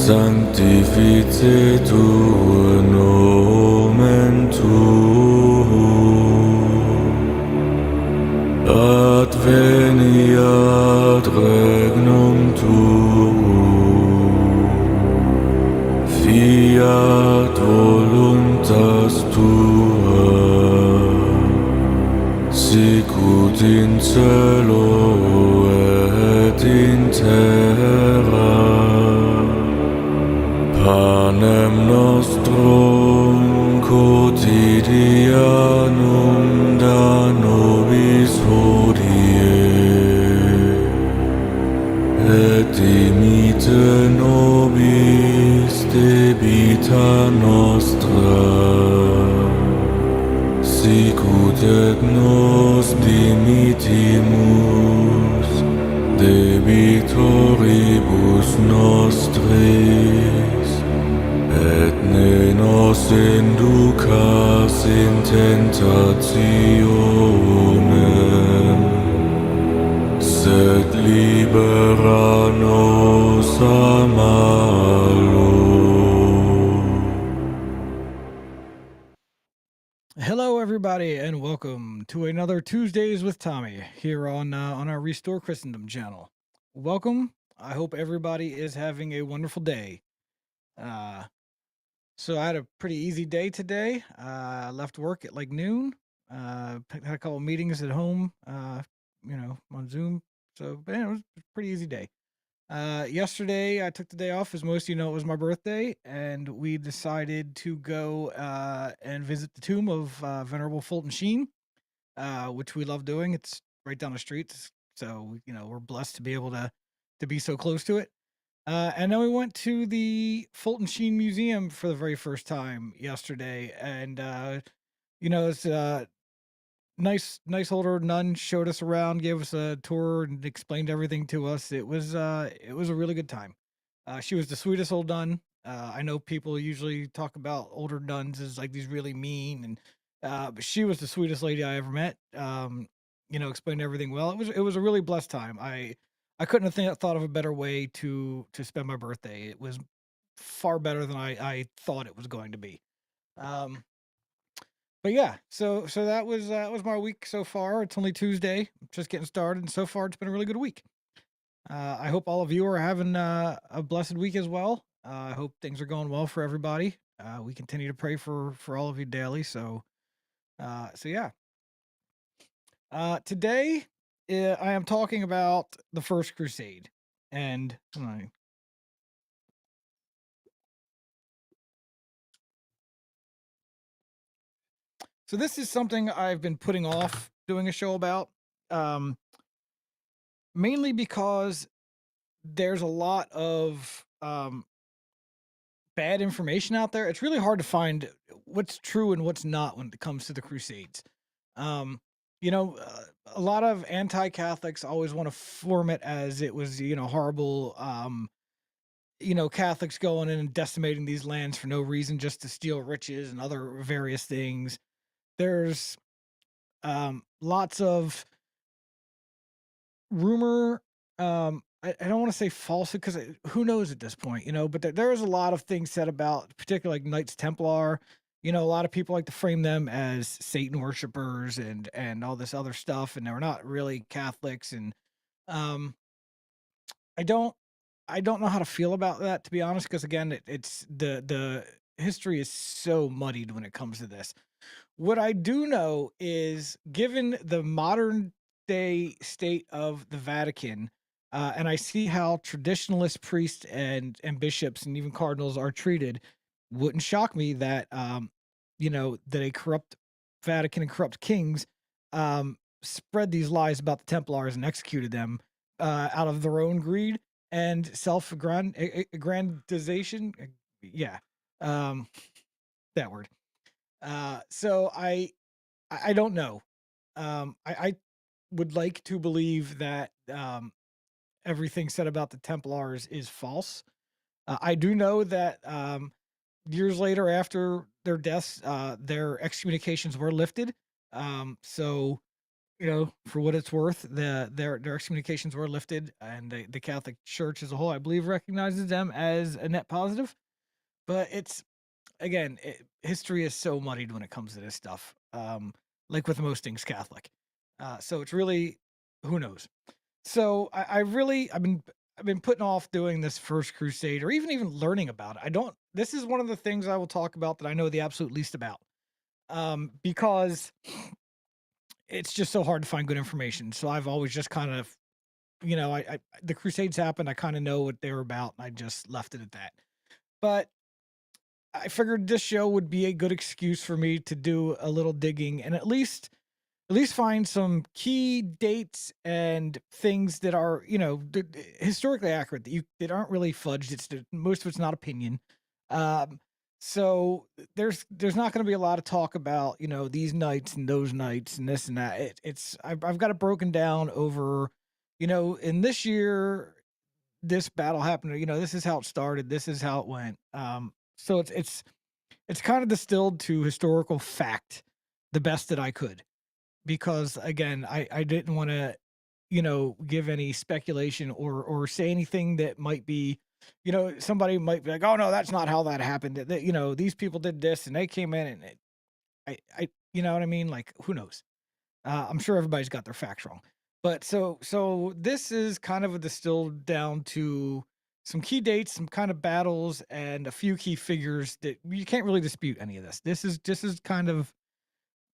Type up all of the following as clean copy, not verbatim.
sanctificetur nomen tuum, adveniat regnum tuum, fiat voluntas tua, sicut in cielo et in terra. Panem nostrum quotidianum da nobis hodie, et dimitte nobis debita nostra, sicut et nos dimittimus debitoribus nostris, et ne nos inducas in tentationem, sed libera nos a malo. Hello, everybody, and welcome to another Tuesdays with Tommy here on our Restore Christendom channel. Welcome. I hope everybody is having a wonderful day. So I had a pretty easy day today. I left work at like noon. Had a couple meetings at home. On Zoom. So man, it was a pretty easy day. Yesterday I took the day off. As most of you know, it was my birthday, and we decided to go and visit the tomb of Venerable Fulton Sheen, which we love doing. It's right down the street, so we're blessed to be able to be so close to it. And then we went to the Fulton Sheen Museum for the very first time yesterday, and it's nice older nun showed us around, gave us a tour, and explained everything to us. It was a really good time. She was the sweetest old nun. I know people usually talk about older nuns as like these really mean, and but she was the sweetest lady I ever met. Explained everything well. It was a really blessed time. I couldn't have thought of a better way to spend my birthday. It was far better than I thought it was going to be. Um, but yeah, so that was my week so far. It's only Tuesday, just getting started, and so far it's been a really good week. I hope all of you are having a blessed week as well. I hope things are going well for everybody. We continue to pray for all of you daily. So yeah. Today I am talking about the First Crusade, and so this is something I've been putting off doing a show about, um, mainly because there's a lot of bad information out there. It's really hard to find what's true and what's not when it comes to the Crusades. Um, a lot of anti-Catholics always want to form it as it was, horrible. Catholics going in and decimating these lands for no reason, just to steal riches and other various things. There's lots of rumor. I don't want to say false because who knows at this point, but there is a lot of things said about, particularly like Knights Templar. A lot of people like to frame them as Satan worshipers and all this other stuff, and they're not really Catholics. And um, I don't I don't know how to feel about that, to be honest, because again, it's the history is so muddied when it comes to this. What I do know is, given the modern day state of the Vatican, and I see how traditionalist priests and bishops and even cardinals are treated, wouldn't shock me that that a corrupt Vatican and corrupt kings spread these lies about the Templars and executed them out of their own greed and self-aggrandization. Yeah, um, that word. So I don't know. I would like to believe that everything said about the Templars is false. I do know that years later, after their deaths, their excommunications were lifted. So for what it's worth, their excommunications were lifted, and the Catholic Church as a whole, I believe, recognizes them as a net positive. But it's again, history is so muddied when it comes to this stuff. Like with most things Catholic, so it's really who knows. So I've been putting off doing this first crusade or even learning about it. I don't. This is one of the things I will talk about that I know the absolute least about, because it's just so hard to find good information. So I've always just kind of, I the Crusades happened. I kind of know what they were about. And I just left it at that. But I figured this show would be a good excuse for me to do a little digging and at least find some key dates and things that are, historically accurate that aren't really fudged. Most of it's not opinion. Um, so there's not going to be a lot of talk about, these nights and those nights and this and that. I've got it broken down over, in this year this battle happened. This is how it started. This is how it went. So it's kind of distilled to historical fact the best that I could, because again, I didn't want to, give any speculation or say anything that might be, somebody might be like, oh no, that's not how that happened. These people did this and they came in and you know what I mean? Like, who knows? I'm sure everybody's got their facts wrong. But so this is kind of a distilled down to some key dates, some kind of battles, and a few key figures that you can't really dispute any of this. This is kind of,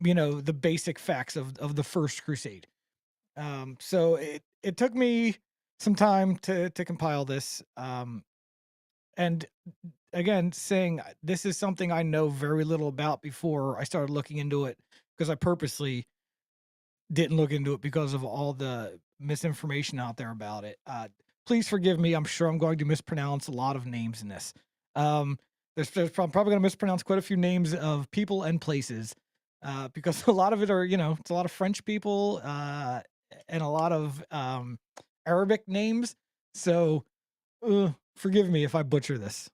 the basic facts of the first crusade. So it took me some time to compile this. And again, saying this is something I know very little about before I started looking into it, because I purposely didn't look into it because of all the misinformation out there about it. Please forgive me. I'm sure I'm going to mispronounce a lot of names in this. Um, I'm probably going to mispronounce quite a few names of people and places, because a lot of it are, it's a lot of French people, and a lot of Arabic names. So forgive me if I butcher this.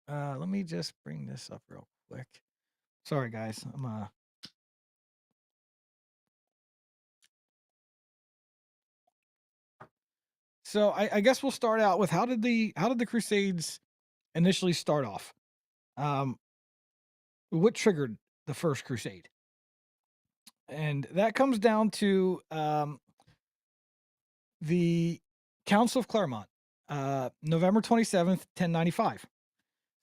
Let me just bring this up real quick. Sorry, guys. So I guess we'll start out with how did the Crusades initially start off? Um, what triggered the first Crusade? And that comes down to the Council of Clermont, November 27th, 1095.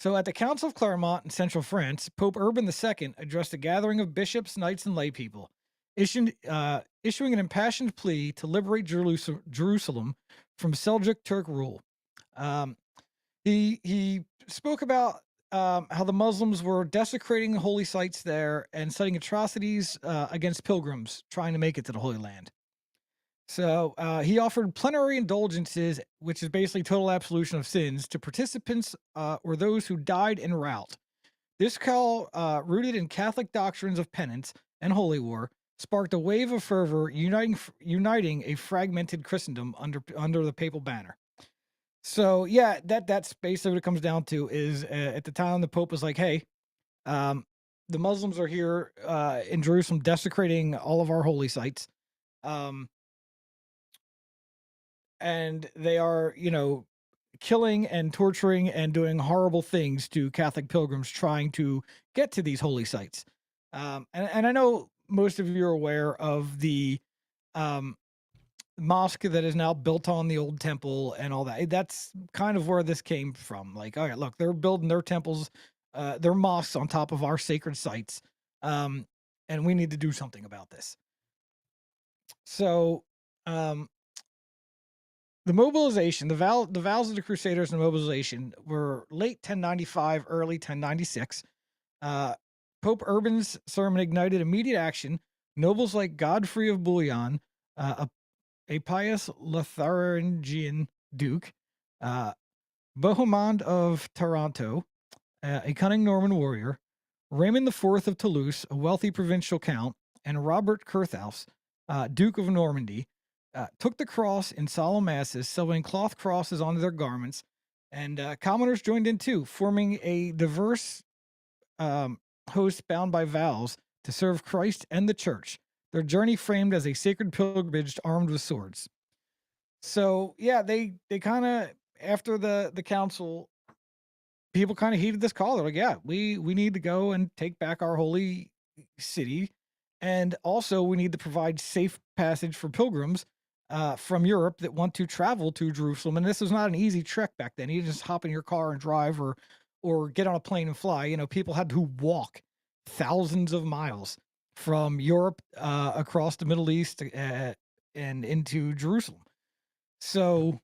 So at the Council of Clermont in central France, Pope Urban II addressed a gathering of bishops, knights, and laypeople, issuing an impassioned plea to liberate Jerusalem from Seljuk Turk rule. Um, he spoke about how the Muslims were desecrating holy sites there and citing atrocities against pilgrims trying to make it to the Holy Land. So he offered plenary indulgences, which is basically total absolution of sins, to participants or those who died en route. This call, rooted in Catholic doctrines of penance and holy war, sparked a wave of fervor, uniting a fragmented Christendom under the papal banner. So yeah, that's basically what it comes down to. Is at the time the Pope was like, "Hey, um, the Muslims are here in Jerusalem, desecrating all of our holy sites." Um, and they are, killing and torturing and doing horrible things to Catholic pilgrims trying to get to these holy sites. And I know most of you are aware of the um, mosque that is now built on the old temple and all that. That's kind of where this came from. Like, all right, look, they're building their temples, their mosques on top of our sacred sites, um, and we need to do something about this. So, um, the mobilization, the vows of the Crusaders and the mobilization were late 1095, early 1096. Uh, Pope Urban's sermon ignited immediate action. Nobles like Godfrey of Bouillon, a pious Lotharingian duke, uh, Bohemond of Taranto, a cunning Norman warrior, Raymond IV of Toulouse, a wealthy provincial count, and Robert Curthous, Duke of Normandy, took the cross in solemn masses, sewing cloth crosses onto their garments, and commoners joined in too, forming a diverse host bound by vows to serve Christ and the Church. their journey framed as a sacred pilgrimage armed with swords. So yeah, they kind of after the council, people kind of heeded this call. They're like, yeah, we need to go and take back our holy city, and also we need to provide safe passage for pilgrims from Europe that want to travel to Jerusalem. And this was not an easy trek back then. You just hop in your car and drive, or get on a plane and fly. You know, people had to walk thousands of miles from Europe across the Middle East and into Jerusalem. So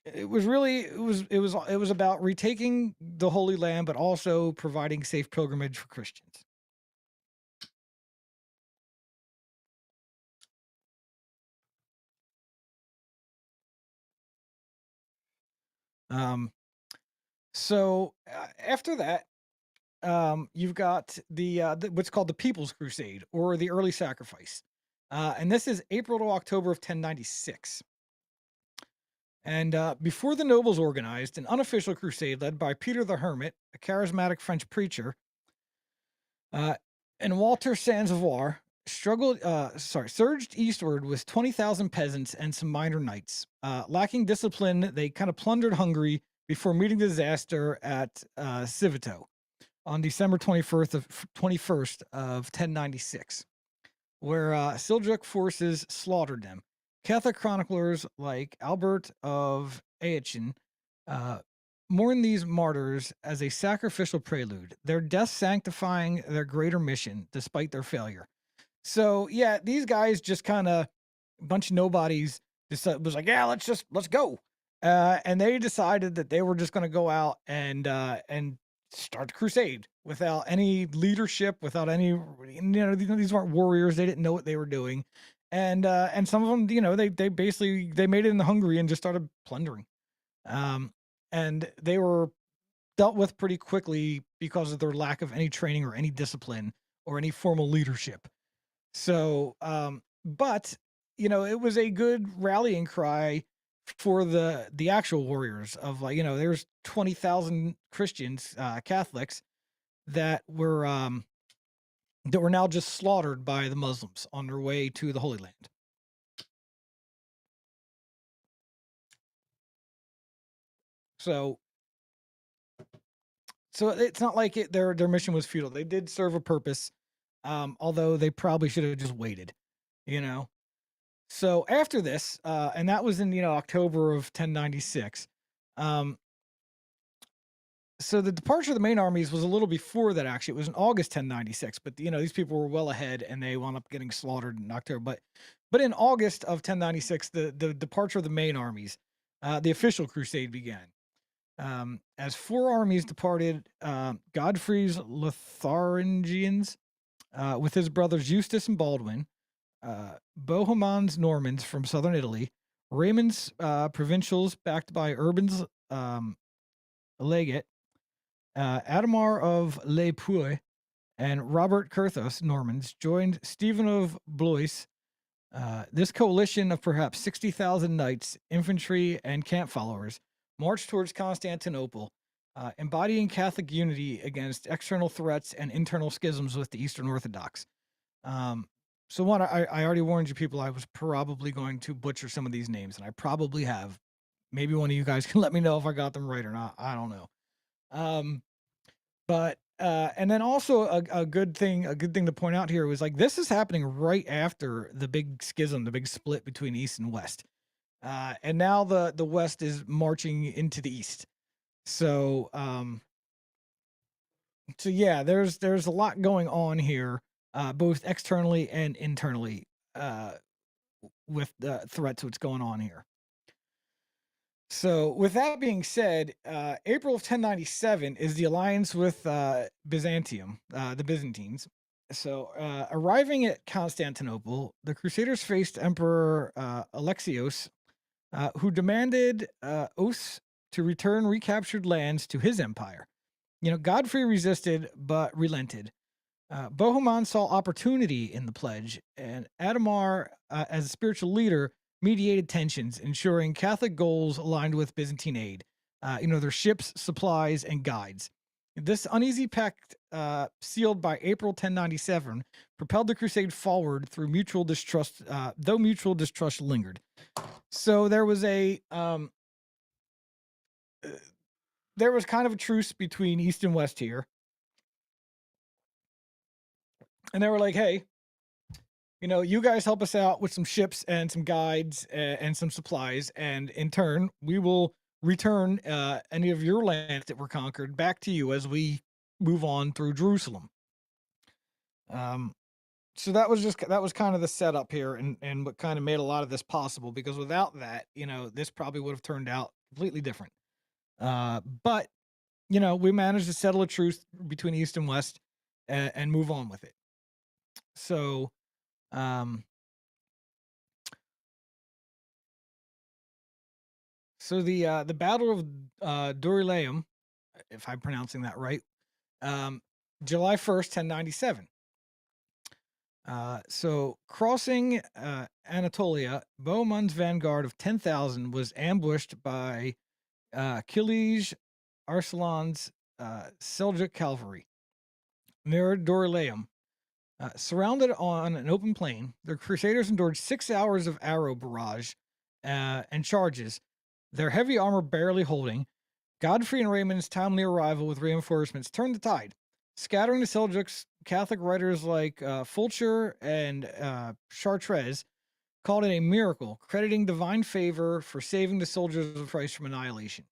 it was really it was about retaking the Holy Land, but also providing safe pilgrimage for Christians. Um, so after that, you've got the what's called the People's Crusade or the Early Sacrifice, and this is April to October of 1096. And before the nobles organized an unofficial crusade led by Peter the Hermit, a charismatic French preacher, Uh, and Walter Sansavar surged eastward with 20,000 peasants and some minor knights. Lacking discipline, they kind of plundered Hungary before meeting disaster at Civito on December 21st of 1096, where Seljuk forces slaughtered them. Catholic chroniclers like Albert of Aachen uh, mourn these martyrs as a sacrificial prelude, their death sanctifying their greater mission despite their failure. So yeah, these guys just kind of a bunch of nobodies just was like, yeah, let's go, and they decided that they were just going to go out and start the crusade without any leadership, without any, these weren't warriors. They didn't know what they were doing, and some of them, they basically they made it in Hungary and just started plundering, um, and they were dealt with pretty quickly because of their lack of any training or any discipline or any formal leadership. So, but it was a good rallying cry for the actual warriors of, like, there's 20,000 Christians, Catholics that were now just slaughtered by the Muslims on their way to the Holy Land. So, so it's not like their mission was futile. They did serve a purpose, although they probably should have just waited, you know. So after this, and that was in October of 1096. Um, so the departure of the main armies was a little before that. Actually, it was in August 1096. But these people were well ahead, and they wound up getting slaughtered in October. But in August of 1096, the departure of the main armies, the official crusade began. As four armies departed, Godfrey's Lotharingians, with his brothers Eustace and Baldwin, Bohemond's Normans from southern Italy, Raymond's provincials backed by Urban's legate, Adhemar of Les Puy, and Robert Curthos Normans joined Stephen of Blois. This coalition of perhaps 60,000 knights, infantry, and camp followers marched towards Constantinople, embodying Catholic unity against external threats and internal schisms with the Eastern Orthodox. Um, so one, I already warned you people I was probably going to butcher some of these names, and I probably have. Maybe one of you guys can let me know if I got them right or not. I don't know. Um, but and then also a good thing to point out here was, like, this is happening right after the big schism, the big split between East and West. And now the West is marching into the East. So so yeah, there's a lot going on here, both externally and internally, uh, with the threats what's going on here. So, with that being said, April of 1097 is the alliance with Byzantium, the Byzantines. So, arriving at Constantinople, the Crusaders faced Emperor Alexios, who demanded oaths to return recaptured lands to his empire. Godfrey resisted but relented. Bohemond saw opportunity in the pledge, and Adhemar, as a spiritual leader, mediated tensions, ensuring Catholic goals aligned with Byzantine aid. Their ships, supplies, and guides. This uneasy pact, sealed by April 1097, propelled the crusade forward through mutual distrust, though mutual distrust lingered. So uh, there was kind of a truce between East and West here, and they were like, "Hey, you guys help us out with some ships and some guides and some supplies, and in turn, we will return any of your lands that were conquered back to you as we move on through Jerusalem." Um, so that was kind of the setup here, and what kind of made a lot of this possible. Because without that, this probably would have turned out completely different. But we managed to settle a truce between East and West and move on with it. So, um, the Battle of Dorylaeum, if I'm pronouncing that right, um, July 1st, 1097. So crossing Anatolia, Bohemund's vanguard of 10,000 was ambushed by Kilij Arslan's Seljuk cavalry near Dorylaeum. Surrounded on an open plain, the Crusaders endured 6 hours of arrow barrage and charges, their heavy armor barely holding. Godfrey and Raymond's timely arrival with reinforcements turned the tide, scattering the Seljuks. Catholic writers like Fulcher and Chartres called it a miracle, crediting divine favor for saving the soldiers of Christ from annihilation.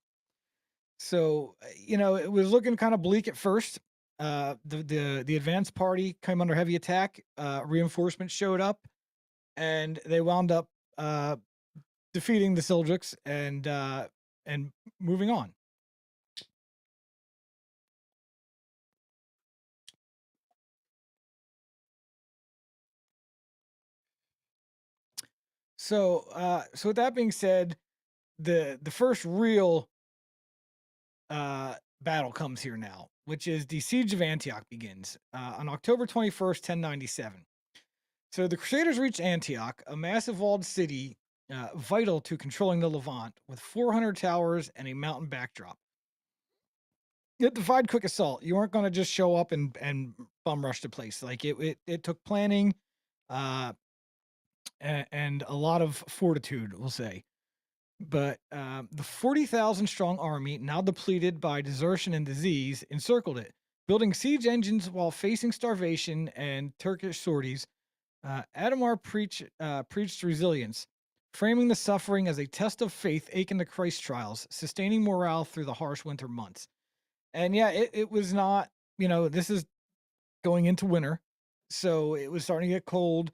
So, it was looking kind of bleak at first. The advanced party came under heavy attack. Reinforcements showed up, and they wound up uh, defeating the Seljuks and moving on. So with that being said, the first real battle comes here now, which is the siege of Antioch begins on October 21st, 1097. So the Crusaders reached Antioch, a massive walled city vital to controlling the Levant, with 400 towers and a mountain backdrop. It defied quick assault. You weren't going to just show up and bum rush the place. Like it took planning, uh, and a lot of fortitude, we'll say. But the 40,000 strong army, now depleted by desertion and disease, encircled it, building siege engines while facing starvation and Turkish sorties. Adamar preached resilience, framing the suffering as a test of faith akin to Christ trials, sustaining morale through the harsh winter months. And yeah, it was not, this is going into winter. So it was starting to get cold,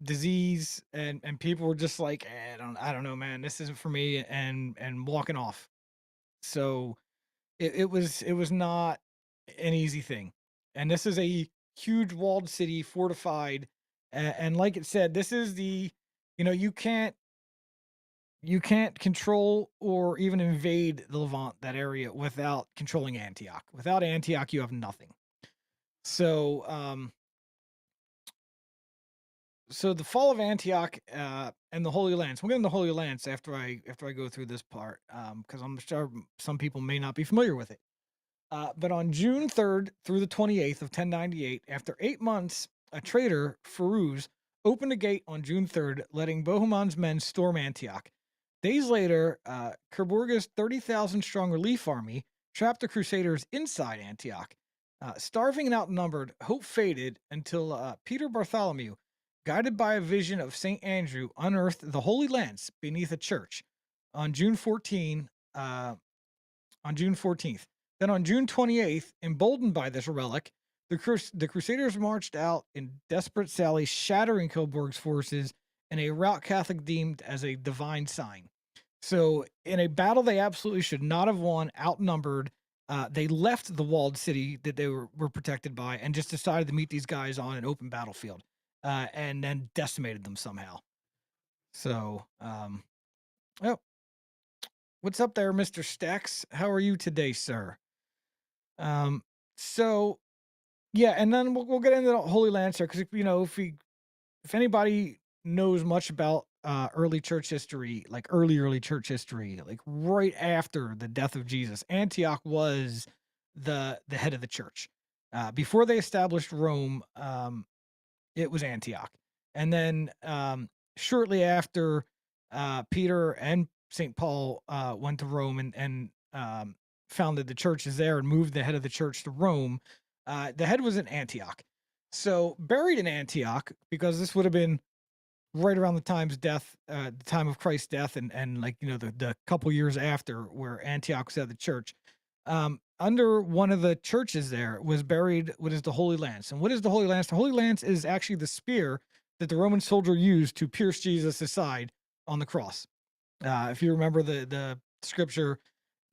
disease, and people were just like, I don't know, man, this isn't for me, and walking off. So it was not an easy thing. And this is a huge walled city, fortified, and like it said, this is you can't control or even invade the Levant, that area, without controlling Antioch. Without Antioch, you have nothing. So, the fall of Antioch and the Holy Lands. We'll get into the Holy Lands after I go through this part, because I'm sure some people may not be familiar with it. But on June 3rd through the 28th of 1098, after 8 months, a traitor, Firuz, opened a gate on June 3rd, letting Bohemond's men storm Antioch. Days later, Kerburga's 30,000 strong relief army trapped the Crusaders inside Antioch. Starving and outnumbered, hope faded until Peter Bartholomew, guided by a vision of St. Andrew, unearthed the Holy Lance beneath a church on June 14. On June 14th. Then on June 28th, emboldened by this relic, the Crusaders marched out in desperate sally, shattering Coburg's forces in a rout Catholic deemed as a divine sign. So, in a battle they absolutely should not have won, outnumbered, they left the walled city that they were protected by and just decided to meet these guys on an open battlefield, and then decimated them somehow. So, oh, what's up there, Mr. Stacks? How are you today, sir? Um, so yeah, and then we'll get into the Holy Lancer, because if anybody knows much about early church history, like early church history, like right after the death of Jesus, Antioch was the head of the church. Before they established Rome, it was Antioch, and then shortly after, Peter and Saint Paul went to Rome and founded the churches there and moved the head of the church to Rome. The head was in Antioch, so buried in Antioch because this would have been right around the the time of Christ's death, and like the couple years after, where Antioch was at the church. Under one of the churches there was buried what is the Holy Lance. And what is the Holy Lance? The Holy Lance is actually the spear that the Roman soldier used to pierce Jesus' side on the cross. If you remember the scripture,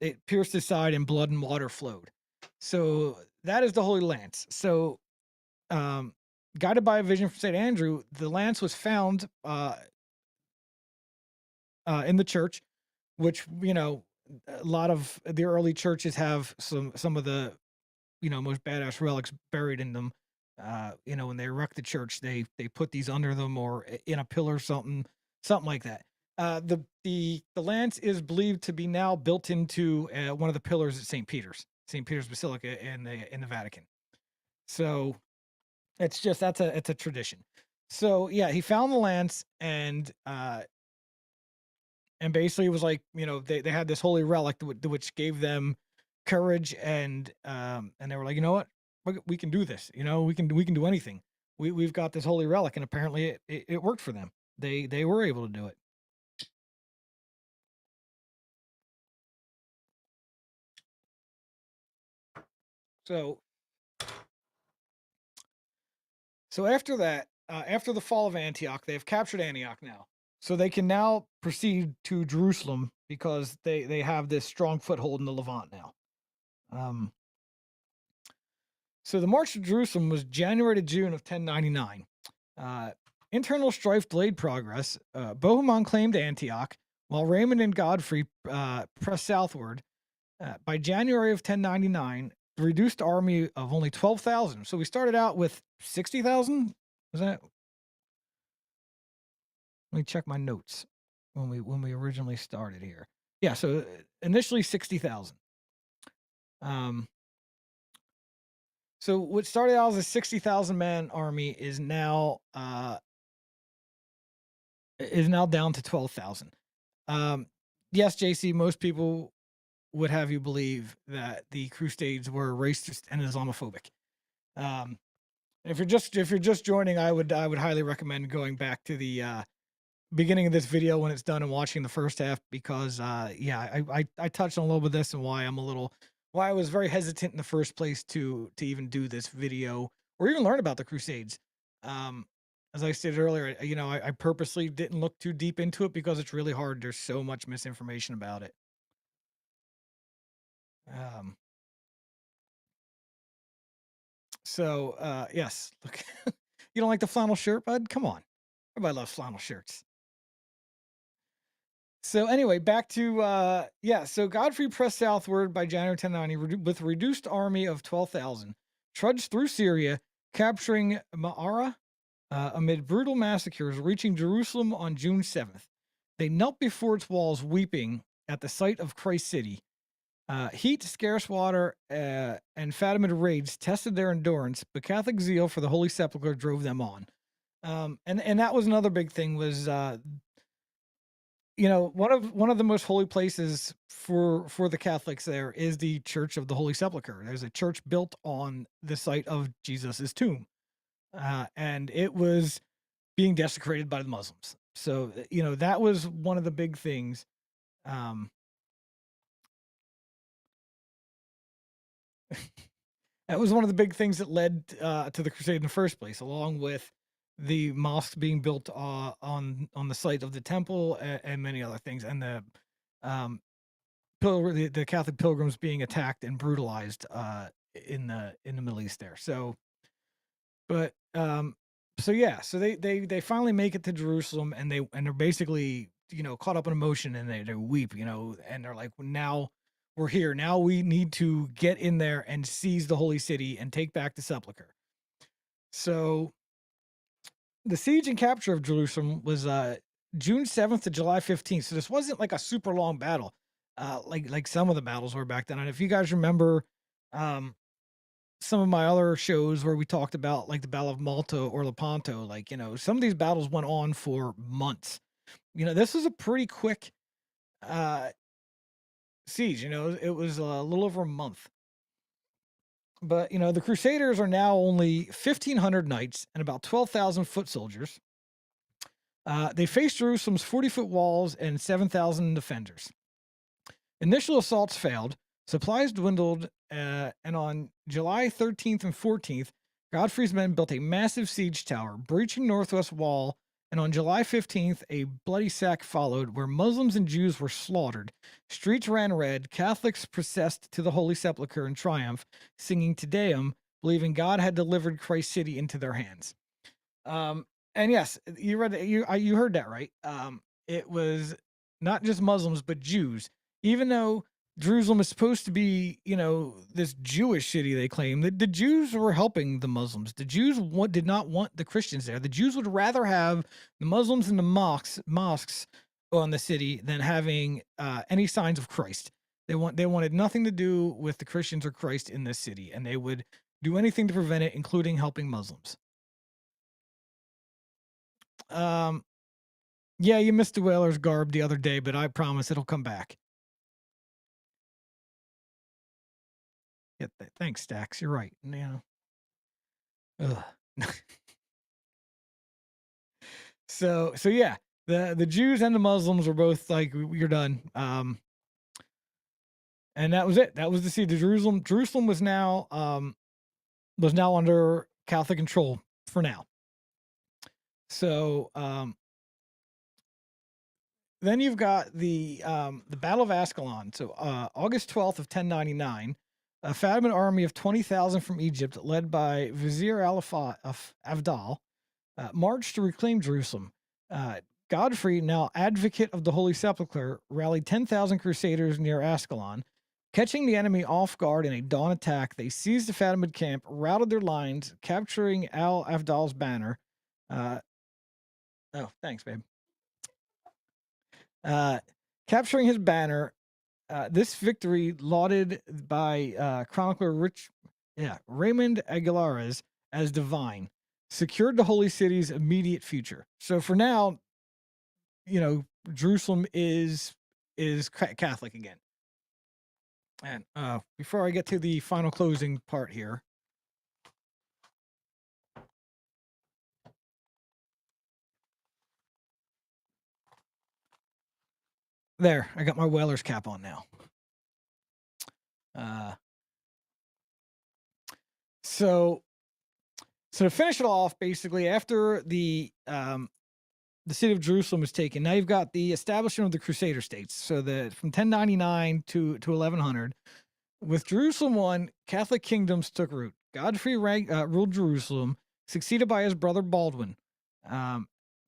it pierced his side and blood and water flowed. So that is the Holy Lance. So, um, guided by a vision from St. Andrew, the lance was found in the church, which, a lot of the early churches have some of the most badass relics buried in them. When they erect the church, they put these under them or in a pillar, something like that. The lance is believed to be now built into one of the pillars at St. Peter's Basilica in the Vatican. So it's a tradition. So yeah, he found the lance and basically it was like, they had this holy relic which gave them courage, and they were like, you know what, we can do this, we can do anything. We've got this holy relic, and apparently it worked for them. They were able to do it. So so after that, after the fall of Antioch, they've captured Antioch now, so they can now proceed to Jerusalem because they have this strong foothold in the Levant now. um So the march to Jerusalem was January to June of 1099. Uh, Internal strife delayed progress. Bohemond claimed Antioch, while Raymond and Godfrey pressed southward. By January of 1099, the reduced army of only 12,000. So we started out with 60,000. Was that? Let me check my notes when we originally started here. Yeah, so initially 60,000. Um, so what started out as a 60,000 man army is now down to 12,000. Yes, JC, most people would have you believe that the Crusades were racist and Islamophobic. Um, if you're just joining, I would highly recommend going back to the beginning of this video when it's done and watching the first half, because yeah, I touched on a little bit of this and why I was very hesitant in the first place to even do this video or even learn about the Crusades. Um, as I stated earlier, I purposely didn't look too deep into it because it's really hard. There's so much misinformation about it. Um, yes, look, you don't like the flannel shirt, bud? Come on, everybody loves flannel shirts. So anyway, back to yeah. So Godfrey pressed southward by January 1090 with a reduced army of 12,000, trudged through Syria, capturing Ma'ara amid brutal massacres, reaching Jerusalem on June 7th. They knelt before its walls, weeping at the sight of Christ's city. Heat, scarce water, and Fatimid raids tested their endurance, but Catholic zeal for the Holy Sepulchre drove them on. And that was another big thing was one of the most holy places for the Catholics there is the Church of the Holy Sepulchre. There's a church built on the site of Jesus's tomb, and it was being desecrated by the Muslims. So that was one of the big things. Um, that was one of the big things that led to the Crusade in the first place, along with the mosque being built on the site of the temple, and many other things, and um, the Catholic pilgrims being attacked and brutalized in the Middle East there. But so yeah, so they finally make it to Jerusalem, and they're basically caught up in emotion, and they weep, and they're like, now we're here. Now we need to get in there and seize the holy city and take back the sepulcher. So the siege and capture of Jerusalem was June 7th to July 15th. So this wasn't like a super long battle, like some of the battles were back then. And if you guys remember Um, some of my other shows where we talked about like the Battle of Malta or Lepanto, like, some of these battles went on for months. This was a pretty quick uh siege. It was a little over a month. But the Crusaders are now only 1,500 knights and about 12,000 foot soldiers. They faced Jerusalem's 40-foot walls and 7,000 defenders. Initial assaults failed, supplies dwindled, and on July 13th and 14th, Godfrey's men built a massive siege tower, breaching northwest wall. And on July 15th, a bloody sack followed where Muslims and Jews were slaughtered. Streets ran red, Catholics processed to the Holy Sepulchre in triumph, singing Te Deum, believing God had delivered Christ's city into their hands. And yes, you read you heard that right. It was not just Muslims but Jews. Even though Jerusalem is supposed to be, this Jewish city, they claim that the Jews were helping the Muslims. The Jews did not want the Christians there. The Jews would rather have the Muslims in the mosques on the city than having any signs of Christ. They wanted nothing to do with the Christians or Christ in this city, and they would do anything to prevent it, including helping Muslims. Um, yeah, you missed the Whaler's garb the other day, but I promise it'll come back. Yeah, thanks, Stax. You're right. Ugh. So yeah, the Jews and the Muslims were both like, you're done. And that was it. That was the siege of Jerusalem. Jerusalem was now under Catholic control for now. So then you've got the Battle of Ascalon. So August 12th of 1099, a Fatimid army of 20,000 from Egypt, led by Vizier Avdal, marched to reclaim Jerusalem. Godfrey, now advocate of the Holy Sepulchre, rallied 10,000 crusaders near Ascalon. Catching the enemy off guard in a dawn attack, they seized the Fatimid camp, routed their lines, capturing Al Avdal's banner. Oh, thanks, babe. Capturing his banner. This victory, lauded by chronicler Raymond Aguilares as divine, secured the Holy City's immediate future. So for now, Jerusalem is Catholic again. And before I get to the final closing part here, there, I got my Whaler's cap on now. So to finish it off, basically, after the city of Jerusalem was taken, now you've got the establishment of the Crusader states. So from 1099 to 1100, with Jerusalem won, Catholic kingdoms took root. Godfrey ruled Jerusalem, succeeded by his brother Baldwin,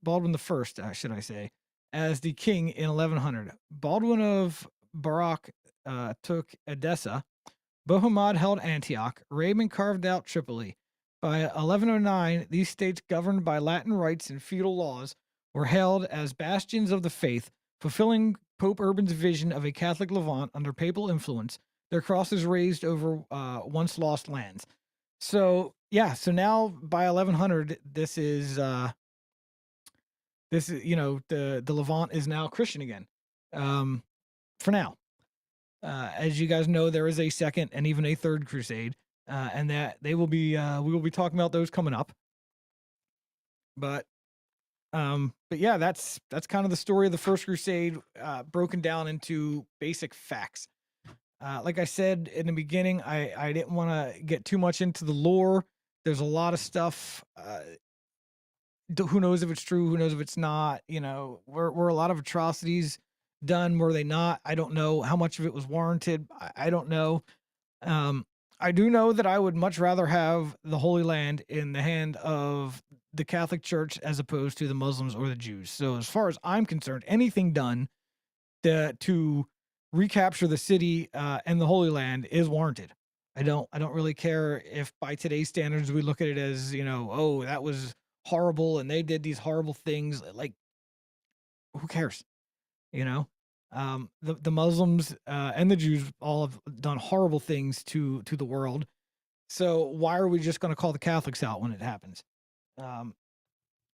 Baldwin the First, should I say, as the king in 1100. Baldwin of Barak took Edessa. Bohemond held Antioch. Raymond carved out Tripoli. By 1109, these states, governed by Latin rites and feudal laws, were hailed as bastions of the faith, fulfilling Pope Urban's vision of a Catholic Levant under papal influence. Their crosses raised over once lost lands. So yeah, so now by 1100, this is the Levant is now Christian again, for now. As you guys know, there is a second and even a third crusade, and that we will be talking about those coming up. But yeah, that's kind of the story of the First Crusade, broken down into basic facts. Like I said in the beginning, I didn't want to get too much into the lore. There's a lot of stuff. Who knows if it's true? Who knows if it's not? Were a lot of atrocities done? Were they not? I don't know. How much of it was warranted? I don't know. I do know that I would much rather have the Holy Land in the hand of the Catholic Church as opposed to the Muslims or the Jews. So as far as I'm concerned, anything done to recapture the city and the Holy Land is warranted. I don't really care if by today's standards we look at it as, oh, that was horrible and they did these horrible things. Like, who cares? The Muslims and the Jews all have done horrible things to the world. So why are we just going to call the Catholics out when it happens? Um,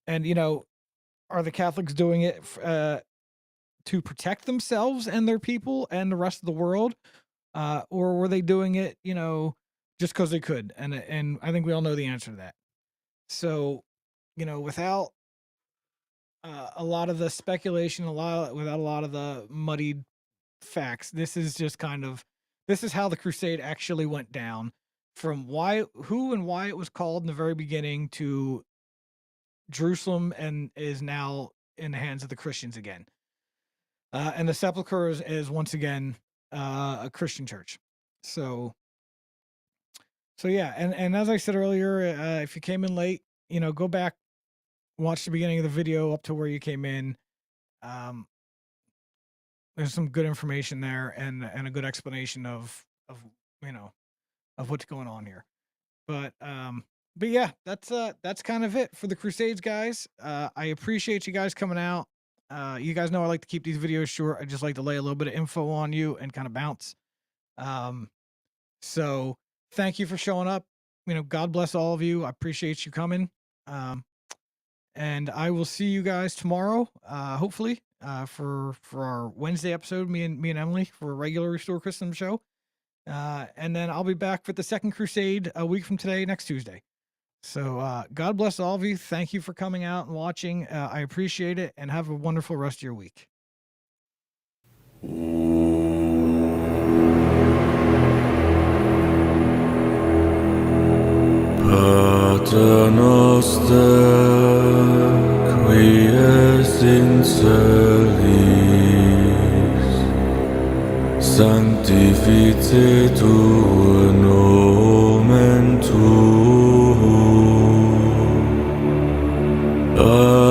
and are the Catholics doing it to protect themselves and their people and the rest of the world, or were they doing it, just because they could? And I think we all know the answer to that. So, without a lot of the speculation, without a lot of the muddied facts, this is how the Crusade actually went down, from who and why it was called in the very beginning to Jerusalem and is now in the hands of the Christians again. And the Sepulchre is once again a Christian church. So yeah, and as I said earlier, if you came in late, go back, watch the beginning of the video up to where you came in. Um, there's some good information there and a good explanation of you know of what's going on here. But yeah, that's kind of it for the Crusades, guys. I appreciate you guys coming out. You guys know I like to keep these videos short. I just like to lay a little bit of info on you and kind of bounce. So thank you for showing up. God bless all of you. I appreciate you coming. And I will see you guys tomorrow, hopefully, for our Wednesday episode, me and Emily, for a regular Restore Christendom show. And then I'll be back for the second Crusade a week from today, next Tuesday. So God bless all of you. Thank you for coming out and watching. I appreciate it, and have a wonderful rest of your week. Pater noster, qui es in celis, sanctificetur nomen tuum,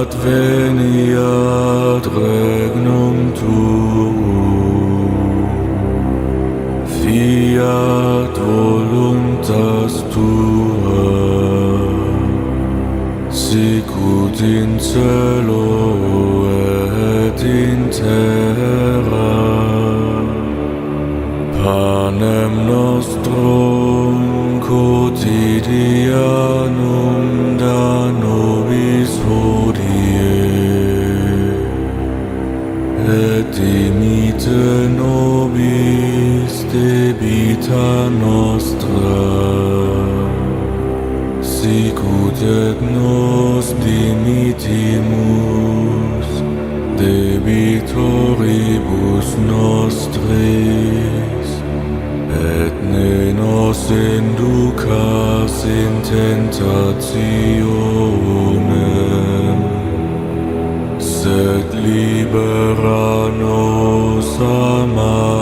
adveniat regnum tuum, fiat voluntas tua, sicut in cielo et in terra. Panem nostrum quotidianum da nobis hodie, et dimitte nobis debita nostra, sicut et nos dimittimus debitoribus nostris, et ne nos inducas in tentationem, sed libera nos a malo.